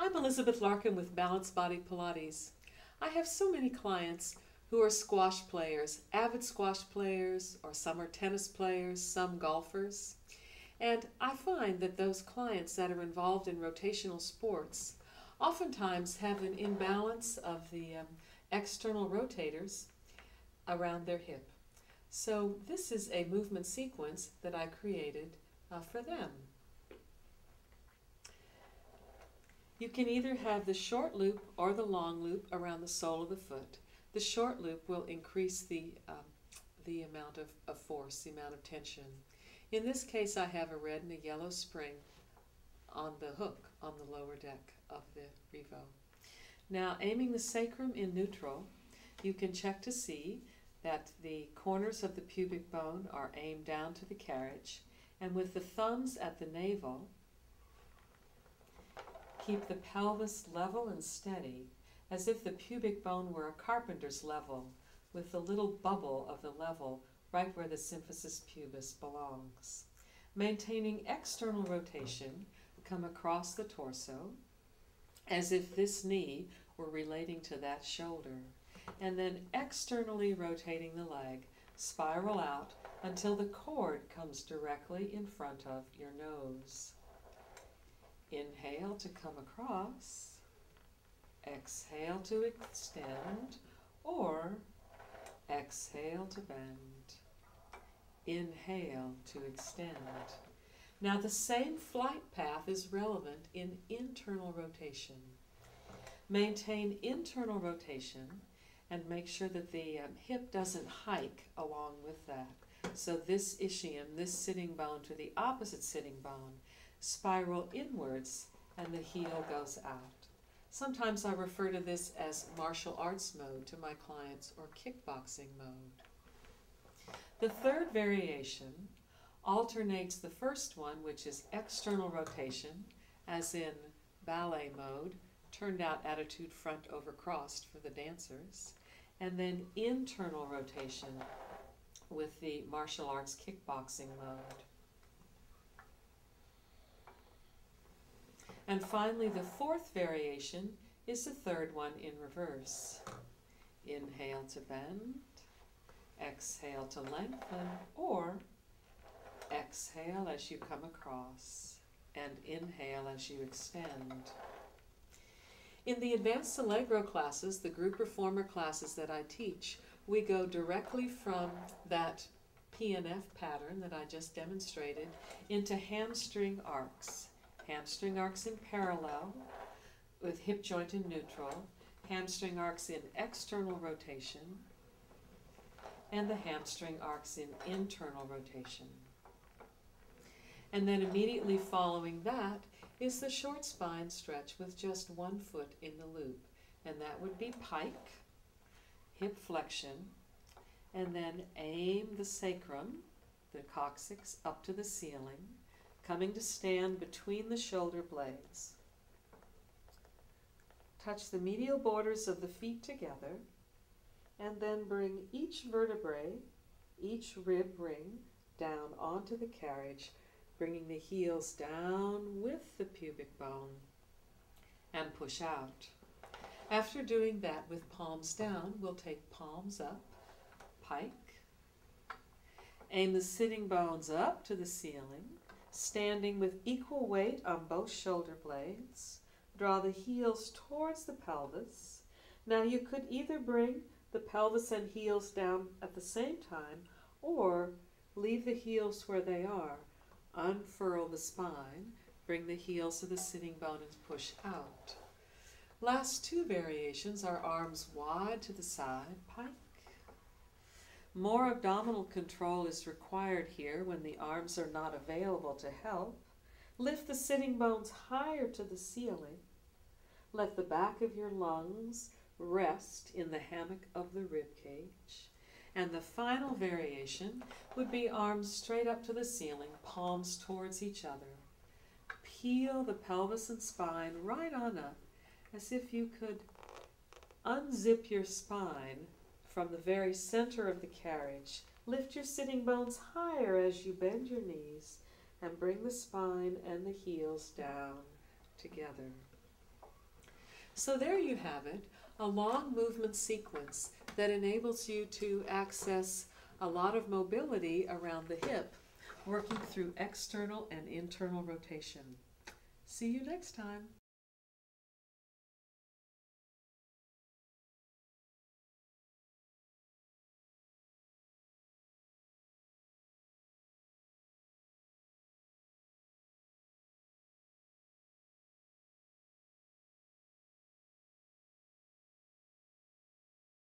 I'm Elizabeth Larkin with Balanced Body Pilates. I have so many clients who are squash players, avid squash players, or some are tennis players, some golfers. And I find that those clients that are involved in rotational sports oftentimes have an imbalance of the external rotators around their hip. So this is a movement sequence that I created for them. You can either have the short loop or the long loop around the sole of the foot. The short loop will increase the amount of force, the amount of tension. In this case, I have a red and a yellow spring on the hook on the lower deck of the Revo. Now, aiming the sacrum in neutral, you can check to see that the corners of the pubic bone are aimed down to the carriage, and with the thumbs at the navel, keep the pelvis level and steady, as if the pubic bone were a carpenter's level, with the little bubble of the level right where the symphysis pubis belongs. Maintaining external rotation, come across the torso, as if this knee were relating to that shoulder, and then externally rotating the leg, spiral out until the cord comes directly in front of your nose. Inhale to come across, exhale to extend, or exhale to bend. Inhale to extend. Now the same flight path is relevant in internal rotation. Maintain internal rotation and make sure that the hip doesn't hike along with that. So this ischium, this sitting bone to the opposite sitting bone, spiral inwards and the heel goes out. Sometimes I refer to this as martial arts mode to my clients, or kickboxing mode. The third variation alternates the first one, which is external rotation, as in ballet mode, turned out attitude front over crossed for the dancers, and then internal rotation with the martial arts kickboxing mode. And finally, the fourth variation is the third one in reverse. Inhale to bend, exhale to lengthen, or exhale as you come across, and inhale as you extend. In the advanced Allegro classes, the group reformer classes that I teach, we go directly from that PNF pattern that I just demonstrated into hamstring arcs. Hamstring arcs in parallel with hip joint in neutral, hamstring arcs in external rotation, and the hamstring arcs in internal rotation. And then immediately following that is the short spine stretch with just one foot in the loop, and that would be pike, hip flexion, and then aim the sacrum, the coccyx, up to the ceiling, coming to stand between the shoulder blades. Touch the medial borders of the feet together, and then bring each vertebrae, each rib ring, down onto the carriage, bringing the heels down with the pubic bone, and push out. After doing that with palms down, we'll take palms up, pike, aim the sitting bones up to the ceiling, standing with equal weight on both shoulder blades. Draw the heels towards the pelvis. Now you could either bring the pelvis and heels down at the same time, or leave the heels where they are. Unfurl the spine, bring the heels to the sitting bone and push out. Last two variations are arms wide to the side, pike. More abdominal control is required here when the arms are not available to help. Lift the sitting bones higher to the ceiling. Let the back of your lungs rest in the hammock of the rib cage. And the final variation would be arms straight up to the ceiling, palms towards each other. Peel the pelvis and spine right on up, as if you could unzip your spine from the very center of the carriage. Lift your sitting bones higher as you bend your knees, and bring the spine and the heels down together. So there you have it, a long movement sequence that enables you to access a lot of mobility around the hip, working through external and internal rotation. See you next time.